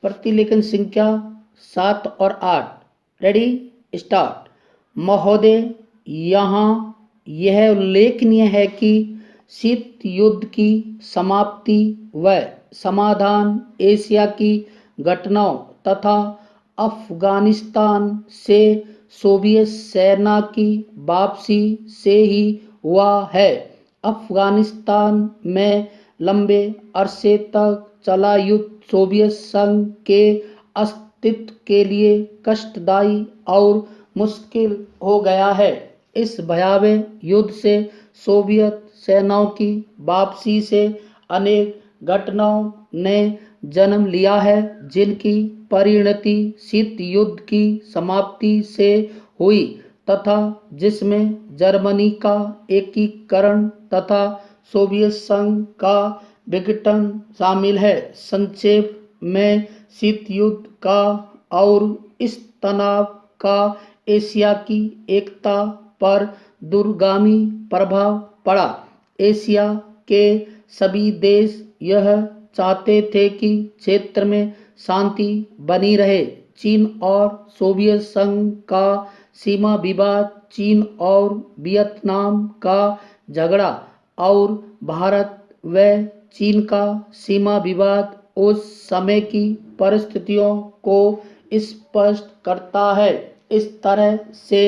प्रतिलेखन संख्या 7 और 8। Ready, start. महोदय, यहाँ यह उल्लेखनीय है कि शीत युद्ध की समाप्ति व समाधान एशिया की घटनाओं तथा अफगानिस्तान से सोवियत सेना की वापसी से ही हुआ है। अफगानिस्तान में लंबे अरसे तक चला युद्ध सोवियत संघ के अस्तित्व के लिए कष्टदायी और मुश्किल हो गया है। इस भयावह युद्ध से सोवियत सेनाओं की वापसी से अनेक घटनाओं ने जन्म लिया है, जिनकी परिणति शीत युद्ध की समाप्ति से हुई तथा जिसमें जर्मनी का एकीकरण तथा सोवियत संघ का विघटन शामिल है। संक्षेप में, शीत युद्ध का और इस तनाव का एशिया की एकता पर दूरगामी प्रभाव पड़ा। एशिया के सभी देश यह चाहते थे कि क्षेत्र में शांति बनी रहे। चीन और सोवियत संघ का सीमा विवाद, चीन और वियतनाम का झगड़ा और भारत व चीन का सीमा विवाद उस समय की परिस्थितियों को स्पष्ट करता है। इस तरह से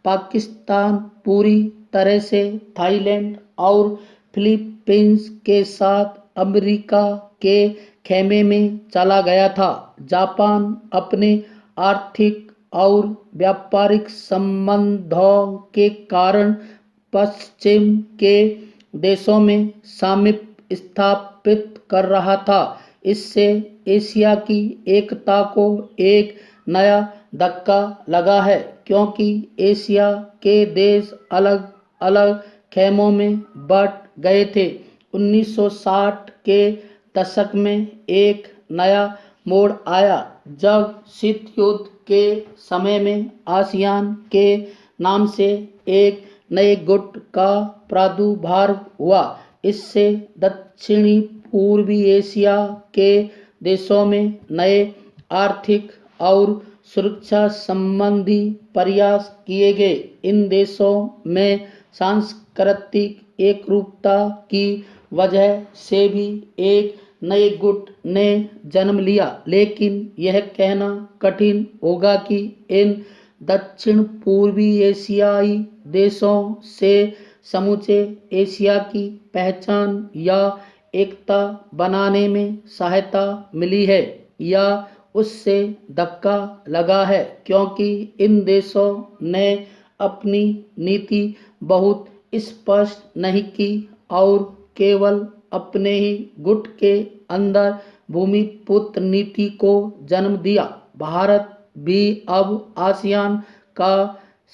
पाकिस्तान पूरी तरह से थाईलैंड और फिलीपींस के साथ अमेरिका के खेमे में चला गया था। जापान अपने आर्थिक और व्यापारिक संबंधों के कारण पश्चिम के देशों में सामीप्य स्थापित कर रहा था। इससे एशिया की एकता को एक नया धक्का लगा है, क्योंकि एशिया के देश अलग अलग खेमों में बंट गए थे। 1960 के दशक में एक नया मोड़ आया, जब शीत युद्ध के समय में आसियान के नाम से एक नए गुट का प्रादुर्भाव हुआ। इससे दक्षिणी पूर्वी एशिया के देशों में नए आर्थिक और सुरक्षा संबंधी प्रयास किए गए। इन देशों में सांस्कृतिक एकरूपता की वजह से भी एक नए गुट ने जन्म लिया, लेकिन यह कहना कठिन होगा कि इन दक्षिण पूर्वी एशियाई देशों से समूचे एशिया की पहचान या एकता बनाने में सहायता मिली है या उससे धक्का लगा है, क्योंकि इन देशों ने अपनी नीति बहुत स्पष्ट नहीं की और केवल अपने ही गुट के अंदर भूमिपुत्र नीति को जन्म दिया। भारत भी अब आसियान का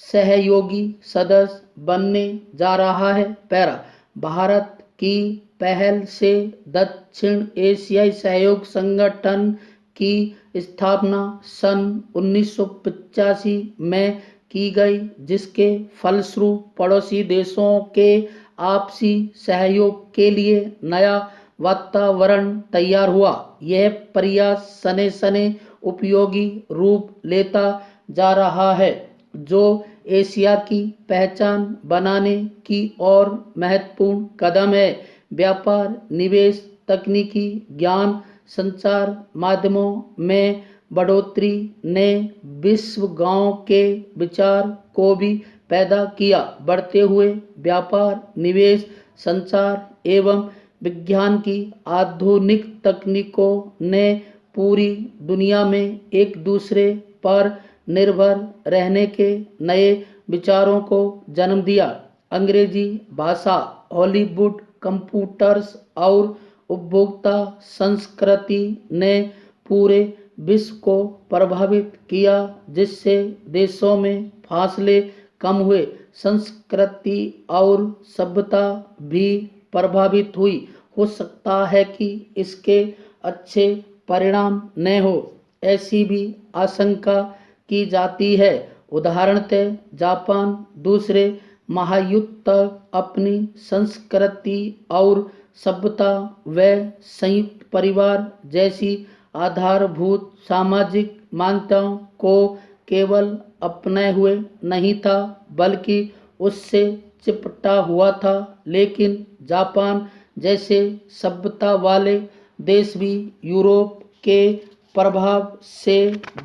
सहयोगी सदस्य बनने जा रहा है। पैरा, भारत की पहल से दक्षिण एशियाई सहयोग संगठन की स्थापना सन 1985 में की गई, जिसके फलस्वरूप पड़ोसी देशों के आपसी सहयोग के लिए नया वातावरण तैयार हुआ। यह प्रयास सने सने उपयोगी रूप लेता जा रहा है, जो एशिया की पहचान बनाने की ओर महत्वपूर्ण कदम है। व्यापार, निवेश, तकनीकी ज्ञान, संचार माध्यमों में बढ़ोतरी ने विश्व गांव के विचार को भी पैदा किया। बढ़ते हुए व्यापार, निवेश, संचार एवं विज्ञान की आधुनिक तकनीकों ने पूरी दुनिया में एक दूसरे पर निर्भर रहने के नए विचारों को जन्म दिया। अंग्रेजी भाषा, हॉलीवुड, कंप्यूटर्स और उपभोक्ता संस्कृति ने पूरे विश्व को प्रभावित किया, जिससे देशों में फासले कम हुए। संस्कृति और सभ्यता भी प्रभावित हुई। हो सकता है कि इसके अच्छे परिणाम न हो, ऐसी भी आशंका की जाती है। उदाहरणतः जापान दूसरे महायुद्ध तक अपनी संस्कृति और सभ्यता व संयुक्त परिवार जैसी आधारभूत सामाजिक मान्यताओं को केवल अपनाए हुए नहीं था बल्कि उससे चिपटा हुआ था। लेकिन जापान जैसे सभ्यता वाले देश भी यूरोप के प्रभाव से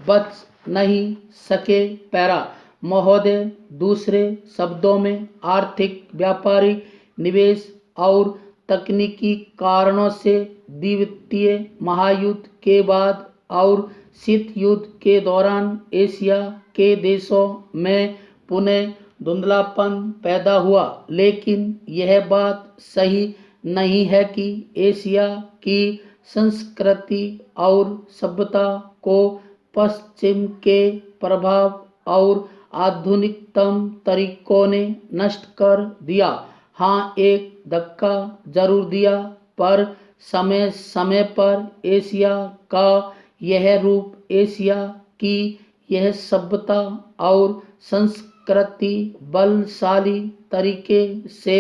बच नहीं सके। पैरा महोदय, दूसरे शब्दों में आर्थिक, व्यापारिक, निवेश और तकनीकी कारणों से द्वितीय महायुद्ध के बाद और शीत युद्ध के दौरान एशिया के देशों में पुनः धुंधलापन पैदा हुआ। लेकिन यह बात सही नहीं है कि एशिया की संस्कृति और सभ्यता को पश्चिम के प्रभाव और आधुनिकतम तरीकों ने नष्ट कर दिया। हाँ, एक धक्का जरूर दिया, पर समय समय पर एशिया का यह रूप, एशिया की यह सभ्यता और संस्कृति बलशाली तरीके से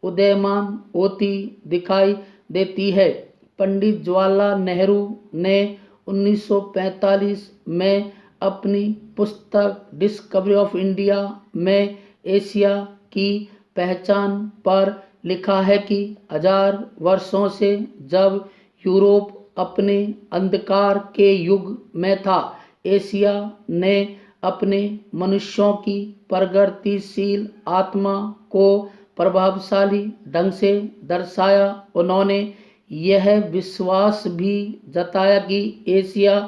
उदयमान होती दिखाई देती है। पंडित जवाहरलाल नेहरू ने 1945 में अपनी पुस्तक डिस्कवरी ऑफ इंडिया में एशिया की पहचान पर लिखा है कि 1000 वर्षों से जब यूरोप अपने अंधकार के युग में था, एशिया ने अपने मनुष्यों की प्रगतिशील आत्मा को प्रभावशाली ढंग से दर्शाया। उन्होंने यह विश्वास भी जताया कि एशिया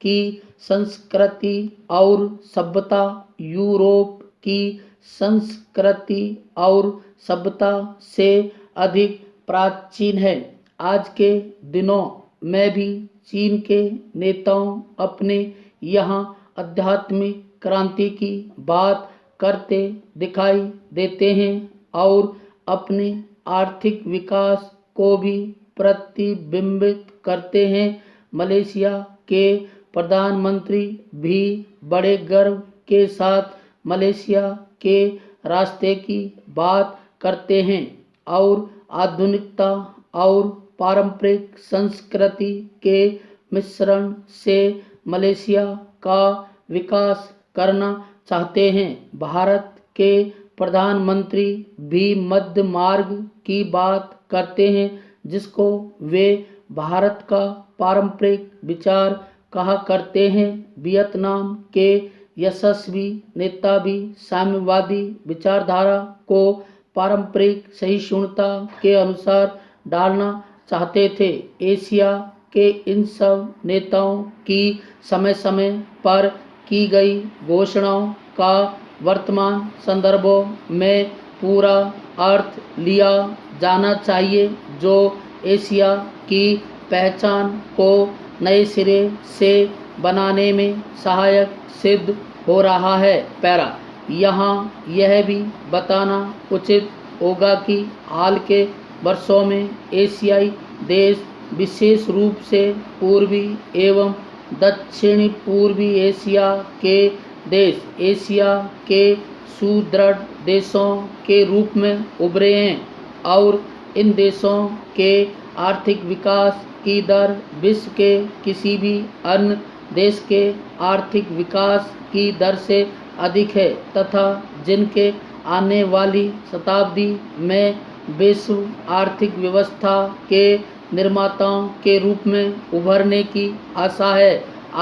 की संस्कृति और सभ्यता यूरोप की संस्कृति और सभ्यता से अधिक प्राचीन है। आज के दिनों में भी चीन के नेताओं अपने यहाँ आध्यात्मिक क्रांति की बात करते दिखाई देते हैं और अपने आर्थिक विकास को भी प्रतिबिंबित करते हैं। मलेशिया के प्रधानमंत्री भी बड़े गर्व के साथ मलेशिया के रास्ते की बात करते हैं और आधुनिकता और पारंपरिक संस्कृति के मिश्रण से मलेशिया का विकास करना चाहते हैं। भारत के प्रधानमंत्री भी मध्य मार्ग की बात करते हैं, जिसको वे भारत का पारंपरिक विचार कहा करते हैं। वियतनाम के यशस्वी नेता भी साम्यवादी विचारधारा को पारंपरिक सहिष्णुता के अनुसार डालना चाहते थे। एशिया के इन सब नेताओं की समय समय पर की गई घोषणाओं का वर्तमान संदर्भों में पूरा अर्थ लिया जाना चाहिए, जो एशिया की पहचान को नए सिरे से बनाने में सहायक सिद्ध हो रहा है। पैरा यहाँ यह भी बताना उचित होगा कि हाल के वर्षों में एशियाई देश, विशेष रूप से पूर्वी एवं दक्षिणी पूर्वी एशिया के देश, एशिया के सुदृढ़ देशों के रूप में उभरे हैं और इन देशों के आर्थिक विकास की दर विश्व के किसी भी अन्य देश के आर्थिक विकास की दर से अधिक है तथा जिनके आने वाली शताब्दी में विश्व आर्थिक व्यवस्था के निर्माताओं के रूप में उभरने की आशा है।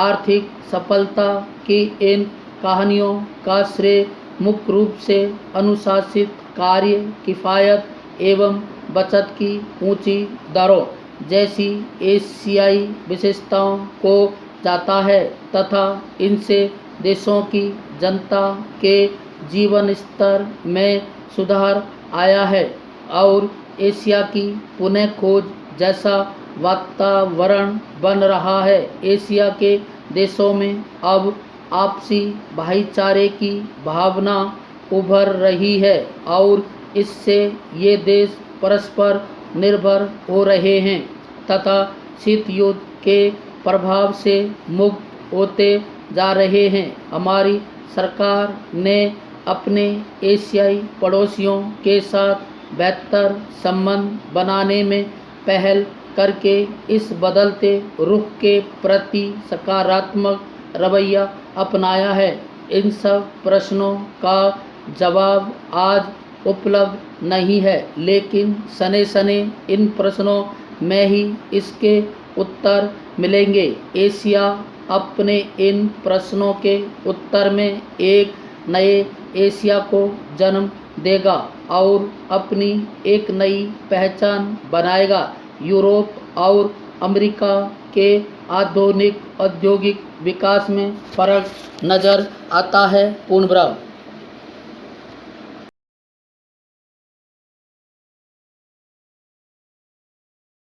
आर्थिक सफलता की इन कहानियों का श्रेय मुख्य रूप से अनुशासित कार्य, किफ़ायत एवं बचत की ऊंची दरों जैसी एशियाई विशेषताओं को जाता है तथा इनसे देशों की जनता के जीवन स्तर में सुधार आया है और एशिया की पुनः खोज जैसा वातावरण बन रहा है। एशिया के देशों में अब आपसी भाईचारे की भावना उभर रही है और इससे ये देश परस्पर निर्भर हो रहे हैं तथा शीत युद्ध के प्रभाव से मुक्त होते जा रहे हैं। हमारी सरकार ने अपने एशियाई पड़ोसियों के साथ बेहतर संबंध बनाने में पहल करके इस बदलते रुख के प्रति सकारात्मक रवैया अपनाया है। इन सब प्रश्नों का जवाब आज उपलब्ध नहीं है, लेकिन सने सने इन प्रश्नों में ही इसके उत्तर मिलेंगे। एशिया अपने इन प्रश्नों के उत्तर में एक नए एशिया को जन्म देगा और अपनी एक नई पहचान बनाएगा। यूरोप और अमेरिका के आधुनिक औद्योगिक विकास में फर्क नज़र आता है। पूर्ण विराम।